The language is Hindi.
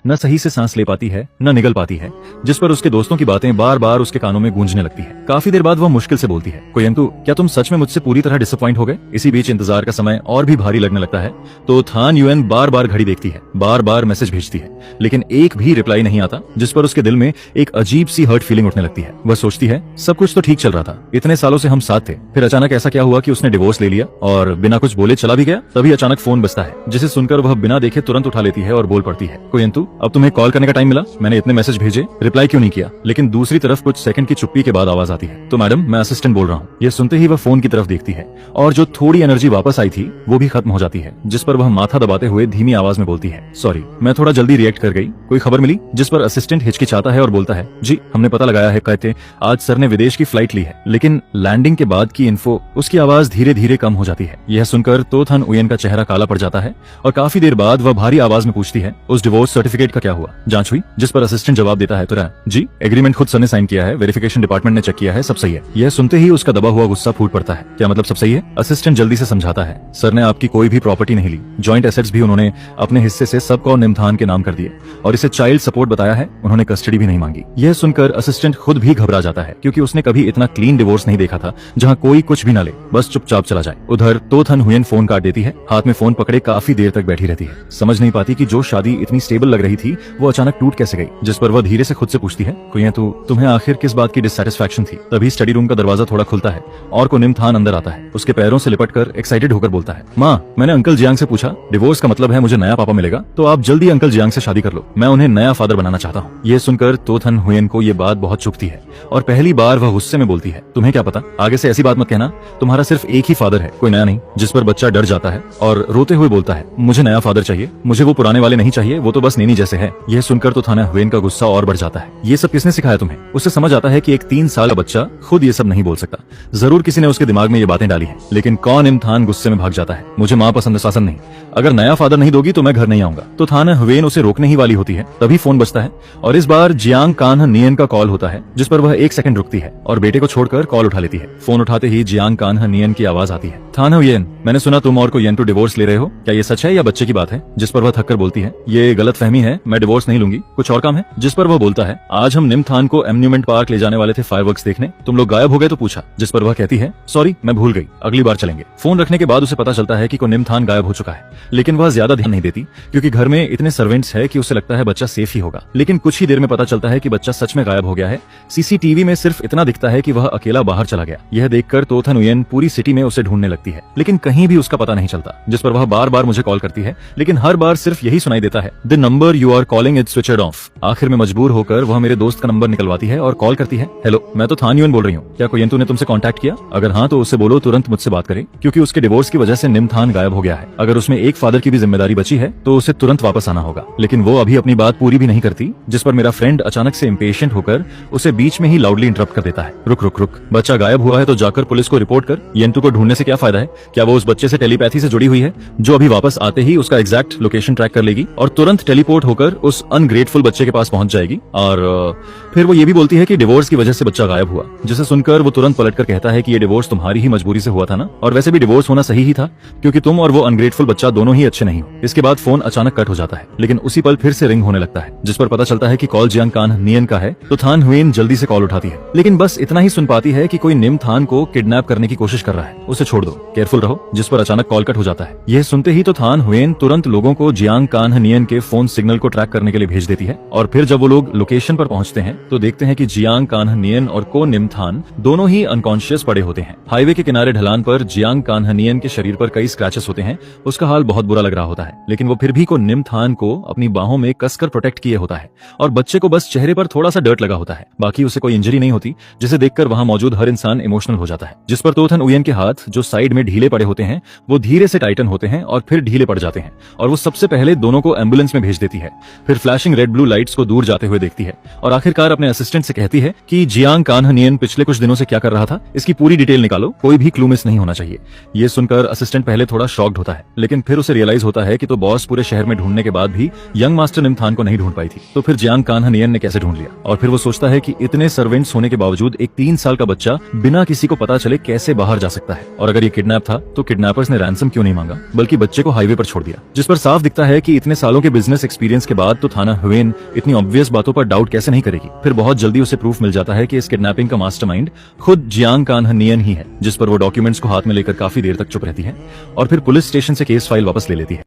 न सही से सांस ले पाती है न निगल पाती है, जिस पर उसके दोस्तों की बातें बार बार उसके कानों में गूंजने लगती है। काफी देर बाद वह मुश्किल से बोलती है, कोयंतु क्या तुम सच में मुझसे पूरी तरह डिसअपॉइंट हो गए? इसी बीच इंतजार का समय और भी भारी लगने लगता है तो थान युएन बार बार घड़ी देखती है, बार बार मैसेज भेजती है, लेकिन एक भी रिप्लाई नहीं आता, जिस पर उसके दिल में एक अजीब सी हर्ट फीलिंग उठने लगती है। वह सोचती है सब कुछ तो ठीक चल रहा था, इतने सालों से हम साथ थे, फिर अचानक ऐसा क्या हुआ कि उसने डिवोर्स ले लिया और बिना कुछ बोले चला भी गया? तभी अचानक फोन बजता है, जिसे सुनकर वह बिना देखे तुरंत उठा लेती है और बोल पड़ती है, कोयंतु अब तुम्हें कॉल करने का टाइम मिला, मैंने इतने मैसेज भेजे, रिप्लाई क्यों नहीं किया? लेकिन दूसरी तरफ कुछ सेकंड की चुप्पी के बाद आवाज आती है, तो मैडम मैं असिस्टेंट बोल रहा हूँ। यह सुनते ही वह फोन की तरफ देखती है और जो थोड़ी एनर्जी वापस आई थी वो भी खत्म हो जाती है, जिस पर वह माथा दबाते हुए धीमी आवाज में बोलती है, सॉरी मैं थोड़ा जल्दी रिएक्ट कर गई, कोई खबर मिली? जिस पर असिस्टेंट हिचकिचाता है और बोलता है, जी हमने पता लगाया है, कहते आज सर ने विदेश की फ्लाइट ली है, लेकिन लैंडिंग के बाद की इन्फो। उसकी आवाज धीरे धीरे कम हो जाती है। यह सुनकर तो थन उयन का चेहरा काला पड़ जाता है और काफी देर बाद वह भारी आवाज में पूछती है, उस डिवोर्स सर्टिफिकेट का क्या हुआ? जांच हुई? जिस पर असिस्टेंट जवाब देता है, तुरंत जी एग्रीमेंट खुद सर ने साइन किया है, वेरिफिकेशन डिपार्टमेंट ने चेक किया है, सब सही है। यह सुनते ही उसका दबा हुआ गुस्सा फूट पड़ता है, क्या मतलब सब सही है? असिस्टेंट जल्दी से समझाता है, सर ने आपकी कोई भी प्रॉपर्टी नहीं ली, जॉइंट एसेट्स भी उन्होंने अपने हिस्से से सबको निमथान के नाम कर दिए और इसे चाइल्ड सपोर्ट बताया है, उन्होंने कस्टडी भी नहीं मांगी। यह सुनकर असिस्टेंट खुद भी घबरा जाता है, क्योंकि उसने कभी इतना क्लीन डिवोर्स नहीं देखा था जहां कोई कुछ भी न ले, बस चुपचाप चला जाए। उधर तो थन हुयन फोन काट देती है, हाथ में फोन पकड़े काफी देर तक बैठी रहती है, समझ नहीं पाती कि जो शादी इतनी स्टेबल लग रही थी वो अचानक टूट कैसे गई। जिस पर वह धीरे से खुद से पूछती है, कोयंतु तुम्हें आखिर किस बात की डिससैटिस्फैक्शन थी? तभी स्टडी रूम का दरवाजा थोड़ा खुलता है और को निमथान अंदर आता है, उसके पैरों से लिपटकर एक्साइटेड होकर बोलता है, माँ मैंने अंकल जियांग से पूछा, डिवोर्स का मतलब है मुझे नया पापा मिलेगा, तो आप जल्दी अंकल जियांग से शादी कर लो, मैं उन्हें नया फादर बनाना चाहता हूँ। ये सुनकर तो थन हुयन को ये बात बहुत चुभती है और पहली बार वह गुस्से में बोलती है, तुम्हें क्या पता, आगे से ऐसी बात मत कहना, तुम्हारा सिर्फ एक ही फादर है, कोई नया नहीं। जिस पर बच्चा डर जाता है और रोते हुए बोलता है, मुझे नया फादर चाहिए, मुझे वो पुराने वाले नहीं चाहिए, वो तो बस नेनी जैसे है। यह सुनकर तो थाना हुयन का गुस्सा और बढ़ जाता है, ये सब किसने सिखाया तुम्हें? उसे समझ आता है कि एक 3 साल का बच्चा खुद ये सब नहीं बोल सकता, जरूर किसी ने उसके दिमाग में ये बातें डाली है। लेकिन कौन इमथान गुस्से में भाग जाता है, मुझे माँ पसंद शासन नहीं, अगर नया फादर नहीं दोगी तो मैं घर नहीं आऊंगा। तो थाना हुयन उसे रोकने ही वाली होती है, तभी फोन बजता है और इस बार जियांग कान्ह नियन का कॉल होता है, जिस पर वह 1 सेकंड रुकती है और बेटे को छोड़कर कॉल उठा लेती है। फोन उठाते ही जियांग कान्ह नियन की आवाज आती है, थाना हुयन मैंने सुना तुम और कोयंतु डिवोर्स ले रहे हो, क्या ये सच है या बच्चे की बात है? जिस पर वह थककर बोलती है, ये गलत फहमी है, मैं डिवोर्स नहीं लूंगी, कुछ और काम है। जिस पर वह बोलता है, आज हम निमथान को एम्यूजमेंट पार्क ले जाने वाले थे फायरवर्क्स देखने, तुम लोग गायब हो गए तो पूछा। जिस पर वह कहती है, सॉरी मैं भूल गई, अगली बार चलेंगे। फोन रखने के बाद उसे पता चलता है कि को निमथान गायब हो चुका है, लेकिन वह ज्यादा ध्यान नहीं देती क्योंकि घर में इतने सर्वेंट्स है कि उसे लगता है बच्चा सेफ ही होगा। लेकिन कुछ ही देर में पता चलता है कि बच्चा सच में गायब हो गया है। सीसीटीवी में सिर्फ इतना दिखता है कि वह अकेला बाहर चला गया। यह देखकर तो थन हुयन पूरी सिटी में उसे ढूंढने लगती है, लेकिन कहीं भी उसका पता नहीं चलता। जिस पर वह बार बार मुझे कॉल करती है, लेकिन हर बार सिर्फ यही सुनाई देता है, the number you are calling is switched off. आखिर में मजबूर होकर वह मेरे दोस्त का नंबर निकलवाती है और कॉल करती है, हेलो मैं तो थान युएन बोल रही हूँ, क्या कोयंतु ने तुमसे कांटेक्ट किया? अगर हाँ तो उससे बोलो तुरंत मुझसे बात करे, क्योंकि उसके डिवोर्स की वजह से निमथान गायब हो गया है। अगर उसमें एक फादर की भी जिम्मेदारी बची है तो उसे तुरंत वापस आना होगा। लेकिन वो अभी अपनी बात पूरी भी नहीं करती, जिस पर मेरा फ्रेंड अचानक से इम्पेशेंट होकर उसे बीच में ही लाउडली इंटरप्ट कर देता है, रुक रुक रुक, बच्चा गायब हुआ है तो जाकर पुलिस को रिपोर्ट कर, येंटू को ढूंढने से क्या फायदा है? क्या वो उस बच्चे से टेलीपैथी से जुड़ी हुई है जो अभी वापस आते ही उसका एग्जैक्ट लोकेशन ट्रैक कर लेगी और तुरंत टेलीपोर्ट होकर उस अनग्रेटफुल बच्चे के पास पहुंच जाएगी? और फिर वो ये भी बोलती है कि डिवोर्स की वजह से बच्चा गायब हुआ, जिसे सुनकर वो तुरंत पलटकर कहता है कि ये डिवोर्स तुम्हारी ही मजबूरी से हुआ था ना, और वैसे भी डिवोर्स होना सही ही था क्योंकि तुम और वो अनग्रेटफुल बच्चा दोनों ही अच्छे नहीं हो। इसके बाद फोन अचानक कट हो जाता है, लेकिन उसी पल फिर से रिंग होने लगता है, जिस पर पता चलता है कि कॉल जियांग कान्ह नियन का है। तो थान हुयन जल्दी से कॉल उठाती है, लेकिन बस इतना ही सुन पाती है कि कोई निमथान को किडनैप करने की कोशिश कर रहा है, उसे छोड़ दो, केयरफुल रहो। जिस पर अचानक कॉल कट हो जाता है। यह सुनते ही तो थान हुयन तुरंत लोगों को जियांग कान्ह नियन के फोन सिग्नल को ट्रैक करने के लिए भेज देती है और फिर जब वो लोग लोकेशन पर पहुंचते हैं तो देखते हैं कि जियांग कान्ह नियन और को निमथान दोनों ही अनकॉन्शियस पड़े होते हैं। हाईवे के किनारे ढलान पर जियांग कान्ह नियन के शरीर पर कई स्क्रैचेस होते हैं, उसका हाल बहुत बुरा लग रहा होता है, लेकिन वो फिर भी को निमथान को अपनी बाहों में कसकर प्रोटेक्ट किए होता है और बच्चे को बस चेहरे पर थोड़ा सा डर्ट लगा होता है, बाकी उसे कोई इंजरी नहीं होती, जिसे देखकर वहां मौजूद हर इंसान इमोशनल हो जाता है। जिस पर तो थन उयन के हाथ जो साइड में ढीले पड़े होते हैं वो धीरे से टाइटन होते हैं और फिर ढीले पड़ जाते हैं और वो सबसे पहले दोनों को एम्बुलेंस में भेज देती है, फिर फ्लैशिंग रेड ब्लू लाइट्स को दूर जाते हुए देखती है और आखिरकार अपने असिस्टेंट से कहती है कि जियांग कान्ह नियन पिछले कुछ दिनों से क्या कर रहा था, इसकी पूरी डिटेल निकालो, कोई भी क्लू मिस नहीं होना चाहिए। ये सुनकर असिस्टेंट पहले थोड़ा शॉक्ड होता है, लेकिन फिर उसे रियलाइज होता है कि तो बॉस पूरे शहर में ढूंढने के बाद भी यंग मास्टर निमथान को नहीं ढूंढ पाई थी, तो फिर जियांग कान्ह नियन ने कैसे ढूंढ लिया? और फिर वो सोचता है कि इतने सर्वेंट्स होने के बावजूद एक 3 साल का बच्चा बिना किसी को पता चले कैसे बाहर जा सकता है, और अगर ये किडनैप था तो किडनैपर्स ने रैंसम क्यों नहीं मांगा बल्कि बच्चे को हाईवे पर छोड़ दिया? जिस पर साफ दिखता है कि इतने सालों के बिजनेस एक्सपीरियंस एक्सपीरियंस के बाद तो थाना हुवेन इतनी ऑब्वियस बातों पर डाउट कैसे नहीं करेगी। फिर बहुत जल्दी उसे प्रूफ मिल जाता है कि इस किडनैपिंग का मास्टरमाइंड खुद जियांग कान्हनियन ही है, जिस पर वो डॉक्यूमेंट्स को हाथ में लेकर काफी देर तक चुप रहती है और फिर पुलिस स्टेशन से केस फाइल वापस ले लेती है।